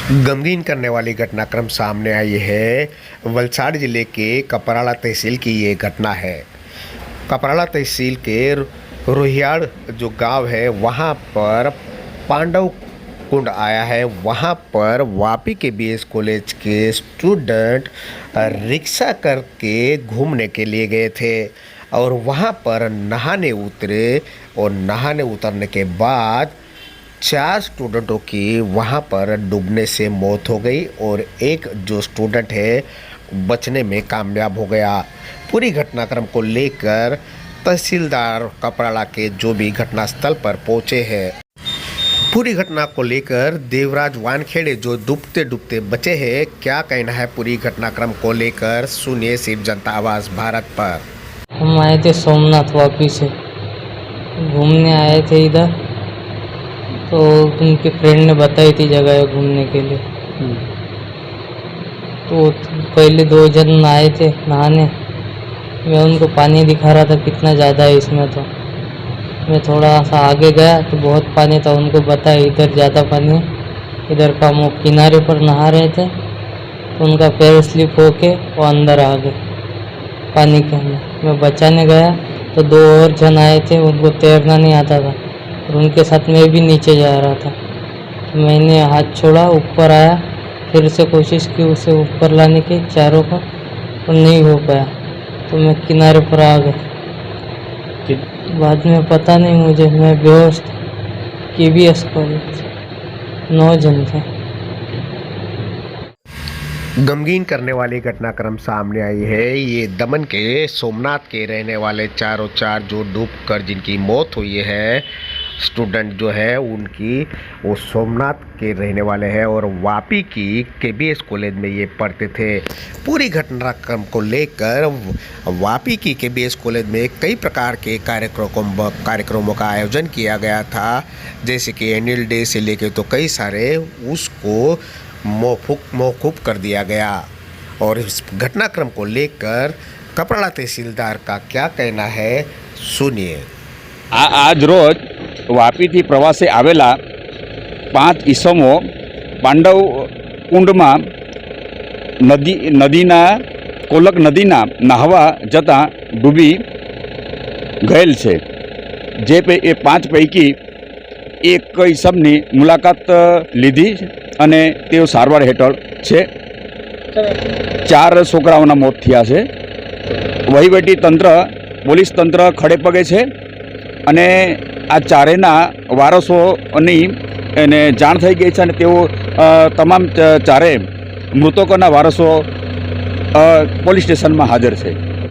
गमगीन करने वाली घटनाक्रम सामने आई है। वलसाड़ जिले के कपराड़ा तहसील की ये घटना है। कपराड़ा तहसील के रोहियाड़ जो गांव है वहां पर पांडव कुंड आया है। वहां पर वापी के बीएस कॉलेज के स्टूडेंट रिक्शा करके घूमने के लिए गए थे और वहां पर नहाने उतरे और नहाने उतरने के बाद 4 स्टूडेंटों की वहां पर डूबने से मौत हो गई और एक जो स्टूडेंट है बचने में कामयाब हो गया। पूरी घटनाक्रम को लेकर तहसीलदार कपराड़ा के जो भी घटनास्थल पर पहुंचे हैं, पूरी घटना को लेकर देवराज वानखेड़े जो डूबते डूबते बचे हैं, क्या कहना है पूरी घटनाक्रम को लेकर, सुनिए सिर्फ जनता आवाज़ भारत पर। हम आए थे सोमनाथ वापी से, घूमने आए थे इधर, तो उनके फ्रेंड ने बताई थी जगह घूमने के लिए। तो पहले 2 जन आए थे नहाने, मैं उनको पानी दिखा रहा था कितना ज़्यादा है इसमें। तो मैं थोड़ा सा आगे गया तो बहुत पानी था, उनको बताया इधर ज़्यादा पानी, इधर का वो किनारे पर नहा रहे थे तो उनका पैर स्लिप होके वो अंदर आ गए पानी के अंदर। मैं बचाने गया तो 2 और जन आए थे, उनको तैरना नहीं आता था और उनके साथ मैं भी नीचे जा रहा था। तो मैंने हाथ छोड़ा, ऊपर आया, फिर से कोशिश की उसे ऊपर लाने की चारों को, तो नहीं हो पाया तो मैं किनारे पर आ गया। बाद में पता नहीं मुझे, मैं बेहोश था। KBS कॉलेज 9 जन थे। गमगीन करने वाली घटनाक्रम सामने आई है। ये दमन के सोमनाथ के रहने वाले चारों 4 जो डूबकर जिनकी मौत हुई है, स्टूडेंट जो है उनकी वो सोमनाथ के रहने वाले हैं और वापी की KBS कॉलेज में ये पढ़ते थे। पूरी घटनाक्रम को लेकर वापी की KBS कॉलेज में कई प्रकार के कार्यक्रमों का आयोजन किया गया था, जैसे कि एनुअल डे से लेकर तो कई सारे उसको मौकूफ कर दिया गया। और इस घटनाक्रम को लेकर कपराड़ा तहसीलदार का क्या कहना है, सुनिए। आज रोज वापीथी प्रवासे आवेला 5 ઈસમો પાંડવ કુંડમાં નદીના કોલક નદીના નહાવા જતાં ડૂબી ગયેલ છે। જે એ 5 પૈકી એક ઈસમની મુલાકાત લીધી અને તેઓ સારવાર હેઠળ છે। 4 છોકરાઓના મોત થયા છે। વહીવટી તંત્ર, પોલીસ તંત્ર ખડે પગે છે અને આ ચારેના વારસોની એને જાણ થઈ ગઈ છે અને તેઓ તમામ ચારે મૃતકોના વારસો પોલીસ સ્ટેશનમાં હાજર છે।